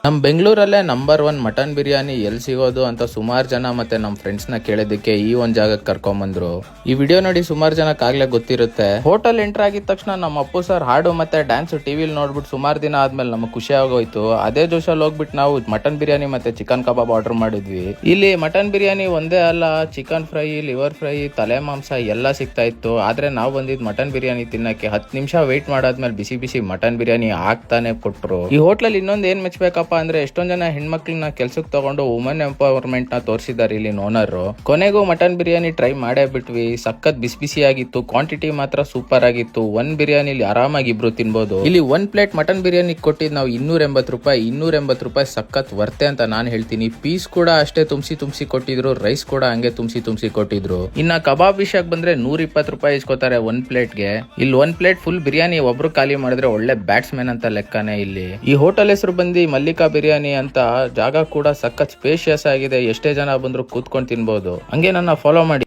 ನಮ್ಮ ಬೆಂಗಳೂರಲ್ಲೇ number 1 mutton biryani ಎಲ್ಲಿ ಸಿಗೋದು ಅಂತ ಸುಮಾರು ಜನ ಮತ್ತೆ ನಮ್ಮ ಫ್ರೆಂಡ್ಸ್ನ ಕೇಳಿದ್ದಕ್ಕೆ ಈ ಒಂದು ಜಾಗಕ್ಕೆ ಕರ್ಕೊಂಬಂದ್ರು. ಈ ವಿಡಿಯೋ ನೋಡಿ ಸುಮಾರು ಜನಕ್ಕೆ ಆಗ್ಲೇ ಗೊತ್ತಿರುತ್ತೆ. ಹೋಟೆಲ್ ಎಂಟರ್ ಆಗಿದ ತಕ್ಷಣ ನಮ್ಮ ಅಪ್ಪು ಸರ್ ಹಾಡು ಮತ್ತೆ ಡ್ಯಾನ್ಸ್ ಟಿವಿಲಿ ನೋಡ್ಬಿಟ್ಟು ಸುಮಾರು ದಿನ ಆದ್ಮೇಲೆ ನಮಗೆ ಖುಷಿ ಆಗೋಯ್ತು. ಅದೇ ಜೋಶಲ್ಲಿ ಹೋಗ್ಬಿಟ್ಟು ನಾವು ಮಟನ್ ಬಿರಿಯಾನಿ ಮತ್ತೆ ಚಿಕನ್ ಕಬಾಬ್ ಆರ್ಡರ್ ಮಾಡಿದ್ವಿ. ಇಲ್ಲಿ ಮಟನ್ ಬಿರಿಯಾನಿ ಒಂದೇ ಅಲ್ಲ, ಚಿಕನ್ ಫ್ರೈ, ಲಿವರ್ ಫ್ರೈ, ತಲೆ ಮಾಂಸ ಎಲ್ಲ ಸಿಗ್ತಾ ಇತ್ತು. ಆದ್ರೆ ನಾವು ಬಂದಿದ್ ಮಟನ್ ಬಿರಿಯಾನಿ ತಿನ್ನಕ್ಕೆ 10 ನಿಮಿಷ ವೇಟ್ ಮಾಡಾದ್ಮೇಲೆ ಬಿಸಿ ಬಿಸಿ ಮಟನ್ ಬಿರಿಯಾನಿ ಆಗ್ತಾನೆ ಕೊಟ್ರು. ಈ ಹೋಟ್ಲಲ್ಲಿ ಇನ್ನೊಂದು ಏನ್ ಮೆಚ್ಚಬೇಕಪ್ಪ ಅಂದ್ರೆ ಎಷ್ಟೊಂದ್ ಜನ ಹೆಣ್ಮಕ್ಳನ್ನ ಕೆಲ್ಸಕ್ಕೆ ತಗೊಂಡು ವುಮೆನ್ ಎಂಪವರ್ಮೆಂಟ್ ನ ತೋರಿಸಿದ್ದಾರೆ ಇಲ್ಲಿ ಓನರ್. ಕೊನೆಗೂ ಮಟನ್ ಬಿರಿಯಾನಿ ಟ್ರೈ ಮಾಡೇ ಬಿಟ್ವಿ. ಸಖತ್ ಬಿಸಿ ಬಿಸಿ ಆಗಿತ್ತು, ಕ್ವಾಂಟಿಟಿ ಮಾತ್ರ ಸೂಪರ್ ಆಗಿತ್ತು. ಒಂದ್ ಬಿರಿಯಾನಿಲಿ ಆರಾಮಾಗಿ ಇಬ್ರು ತಿನ್ಬೋದು. ಇಲ್ಲಿ 1 ಪ್ಲೇಟ್ ಮಟನ್ ಬಿರಿಯಾನಿ ಕೊಟ್ಟಿದ್ ನಾವು 280 ರೂಪಾಯಿ. 280 ರೂಪಾಯಿ ಸಖತ್ ವರ್ತೆ ಅಂತ ನಾನು ಹೇಳ್ತೀನಿ. ಪೀಸ್ ಕೂಡ ಅಷ್ಟೇ ತುಂಬಿಸಿ ಕೊಟ್ಟಿದ್ರು, ರೈಸ್ ಕೂಡ ಹಂಗೆ ತುಂಬಿಸಿ ಕೊಟ್ಟಿದ್ರು. ಇನ್ನ ಕಬಾಬ್ ವಿಷಯಕ್ಕೆ ಬಂದ್ರೆ 120 ರೂಪಾಯಿ ಇಸ್ಕೋತಾರೆ 1 ಪ್ಲೇಟ್ಗೆ. ಇಲ್ಲಿ 1 ಪ್ಲೇಟ್ ಫುಲ್ ಬಿರಿಯಾನಿ ಒಬ್ರು ಖಾಲಿ ಮಾಡಿದ್ರೆ ಒಳ್ಳೆ ಬ್ಯಾಟ್ಸ್ಮನ್ ಅಂತ ಲೆಕ್ಕನೇ ಇಲ್ಲಿ. ಈ ಹೋಟೆಲ್ ಹೆಸರು ಬಂದು ಮಲ್ಲಿಕಾ ಬಿರಿಯಾನಿ ಅಂತ. ಜಾಗ ಕೂಡ ಸಖತ್ ಸ್ಪೇಷಿಯಸ್ ಆಗಿದೆ, ಎಷ್ಟೇ ಜನ ಬಂದ್ರು ಕೂತ್ಕೊಂಡು ತಿನ್ಬಹುದು. ಹಂಗೆ ನನ್ನ ಫಾಲೋ ಮಾಡಿ.